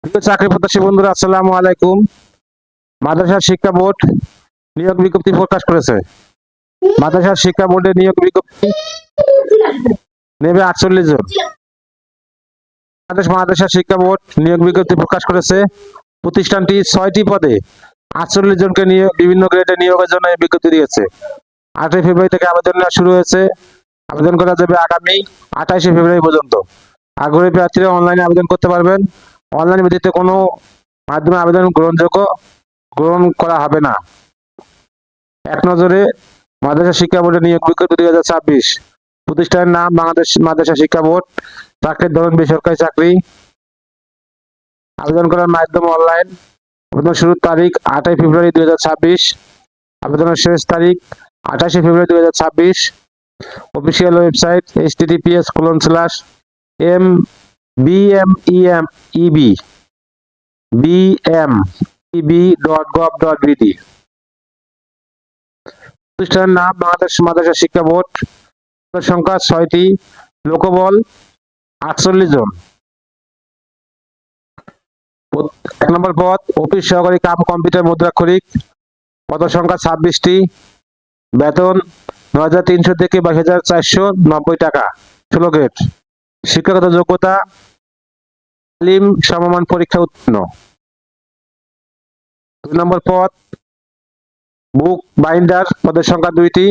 প্রিয় চাকরি প্রত্যাশী বন্ধুরা, আসসালামু আলাইকুম। মাদ্রাসা শিক্ষা বোর্ড নিয়োগ বিজ্ঞপ্তি প্রকাশ করেছে। মাদ্রাসা শিক্ষা বোর্ডের নিয়োগ বিজ্ঞপ্তি নেবে 48 জন। বাংলাদেশ মাদ্রাসা শিক্ষা বোর্ড নিয়োগ বিজ্ঞপ্তি প্রকাশ করেছে। প্রতিষ্ঠানটি 6টি পদে 48 জনকে নিয়োগ, বিভিন্ন গ্রেডে নিয়োগের জন্য এই বিজ্ঞপ্তি দিয়েছে। 8ই ফেব্রুয়ারি থেকে আবেদন নেওয়া শুরু হয়েছে। আবেদন করা যাবে আগামী 28শে ফেব্রুয়ারি পর্যন্ত। আগ্রহী প্রার্থীরা অনলাইনে আবেদন করতে পারবেন। অনলাইন ব্যতীত কোনো মাধ্যমে আবেদন গ্রহণ করা হবে না। এক নজরে মাদ্রাসা শিক্ষা বোর্ডের নিয়োগ বিজ্ঞপ্তি 2026। প্রতিষ্ঠানের নাম বাংলাদেশ মাদ্রাসা শিক্ষা বোর্ড। চাকরির ধরন বেসরকারি চাকরি। আবেদন করার মাধ্যম অনলাইন। আবেদন শুরুর তারিখ 8ই ফেব্রুয়ারি 2026। আবেদনের শেষ তারিখ 28শে ফেব্রুয়ারি 2026। Official website https://bmeb.gov.bd। প্রতিষ্ঠানের নাম বাংলাদেশ মাদ্রাসা শিক্ষা বোর্ড। সংখ্যা 6টি। লোকবল 48 জন। 1 নম্বর পদ অফিস সহকারী কাম কম্পিউটার মুদ্রাক্ষরিক। পদ সংখ্যা 26টি। বেতন 9,300 থেকে 22,490 টাকা। 16 গ্রেড। শিক্ষাগত যোগ্যতা তালিম সমমান পরীক্ষা উত্তীর্ণ। 2 নম্বর পদ বুক বাইন্ডার। পদের সংখ্যা 2টি।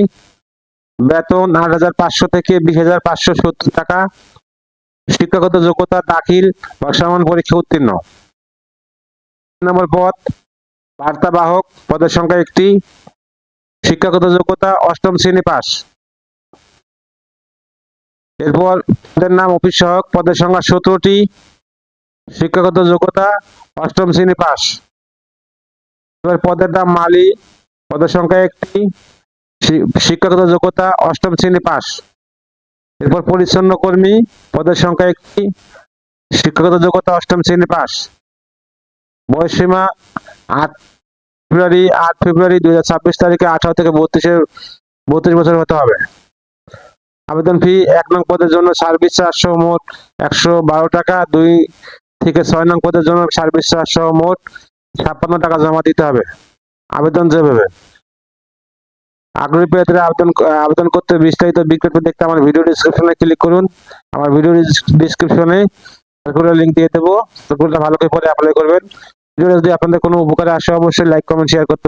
বেতন 8,500 থেকে 20,570 টাকা। শিক্ষাগত যোগ্যতা দাখিল বা সমান পরীক্ষা উত্তীর্ণ। 3 নম্বর পদ বার্তাবাহক। পদের সংখ্যা 1টি। শিক্ষাগত যোগ্যতা 8ম শ্রেণী পাস। এরপর পদের নাম অফিস সহায়ক। পদের সংখ্যা 17টি। শিক্ষাগত যোগ্যতা 8ম শ্রেণী পাস। এবার পদের নাম মালি। পদের সংখ্যা 1টি। শিক্ষাগত যোগ্যতা 8ম শ্রেণী পাস। এরপর পরিচ্ছন্ন কর্মী। পদের সংখ্যা 1টি। শিক্ষাগত যোগ্যতা 8ম শ্রেণী পাস। বয়সসীমা 8 ফেব্রুয়ারি 2026 তারিখে 18 থেকে 32 বছর হতে হবে। আবেদন ফি 1 নং পদের জন্য সার্ভিস চার্জ সহ মোট 112 টাকা। 2 থেকে 6 নং পদের জন্য সার্ভিস চার্জ সহ মোট 56 টাকা জমা দিতে হবে। আবেদন যেভাবে আগ্রহী প্রার্থীরা আবেদন করতে বিস্তারিত বিজ্ঞপ্তি দেখতে আমার ভিডিও ডেসক্রিপশনে ক্লিক করুন। আমার ভিডিও ডেসক্রিপশনে সার্কুলার লিংক দিয়ে দেবো। সার্কুলারটা ভালো করে পড়ে অ্যাপ্লাই করবেন। ভিডিওটা যদি আপনাদের কোনো উপকারে আসে অবশ্যই লাইক কমেন্ট শেয়ার করতে